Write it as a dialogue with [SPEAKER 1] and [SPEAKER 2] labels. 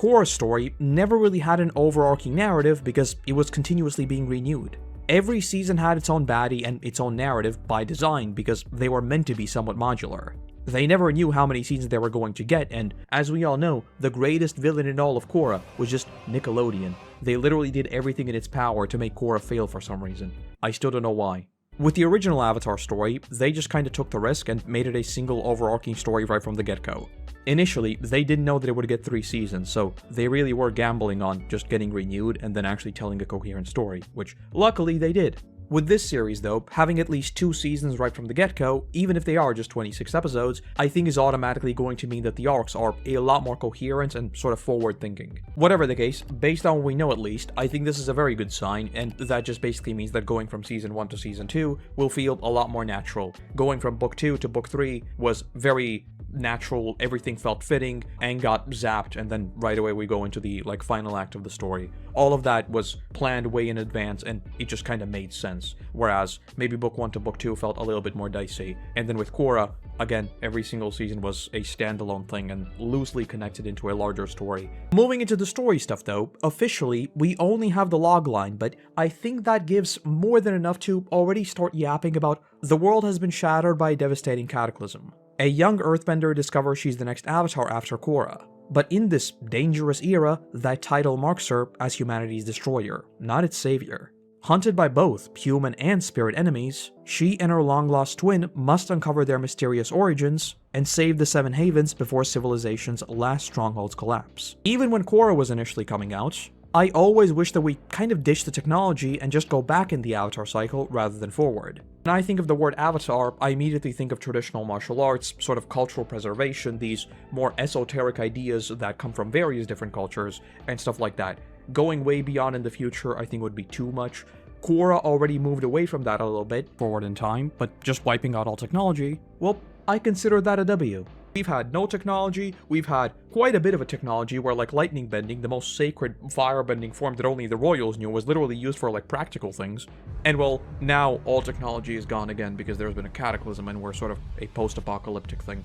[SPEAKER 1] Korra's story never really had an overarching narrative because it was continuously being renewed. Every season had its own baddie and its own narrative by design because they were meant to be somewhat modular. They never knew how many seasons they were going to get, and as we all know, the greatest villain in all of Korra was just Nickelodeon. They literally did everything in its power to make Korra fail for some reason. I still don't know why. With the original Avatar story, they just kinda took the risk and made it a single overarching story right from the get-go. Initially, they didn't know that it would get 3 seasons, so they really were gambling on just getting renewed and then actually telling a coherent story, which luckily they did. With this series though, having at least 2 seasons right from the get-go, even if they are just 26 episodes, I think is automatically going to mean that the arcs are a lot more coherent and sort of forward-thinking. Whatever the case, based on what we know at least, I think this is a very good sign, and that just basically means that going from season 1 to season 2 will feel a lot more natural. Going from book 2 to book 3 was very natural, everything felt fitting, and got zapped, and then right away we go into the final act of the story. All of that was planned way in advance, and it just kind of made sense. Whereas maybe book 1 to book 2 felt a little bit more dicey, and then with Korra, again, every single season was a standalone thing and loosely connected into a larger story. Moving into the story stuff though, officially, we only have the logline, but I think that gives more than enough to already start yapping about the world has been shattered by a devastating cataclysm. A young earthbender discovers she's the next Avatar after Korra. But in this dangerous era, that title marks her as humanity's destroyer, not its savior. Hunted by both human and spirit enemies, she and her long-lost twin must uncover their mysterious origins and save the Seven Havens before civilization's last strongholds collapse. Even when Korra was initially coming out, I always wish that we kind of ditch the technology and just go back in the Avatar cycle rather than forward. When I think of the word Avatar, I immediately think of traditional martial arts, sort of cultural preservation, these more esoteric ideas that come from various different cultures, and stuff like that. Going way beyond in the future I think would be too much. Korra already moved away from that a little bit forward in time, but just wiping out all technology, well, I consider that a W. We've had no technology, we've had quite a bit of a technology where lightning bending, the most sacred fire-bending form that only the royals knew, was literally used for practical things. And well, now all technology is gone again because there's been a cataclysm and we're sort of a post-apocalyptic thing.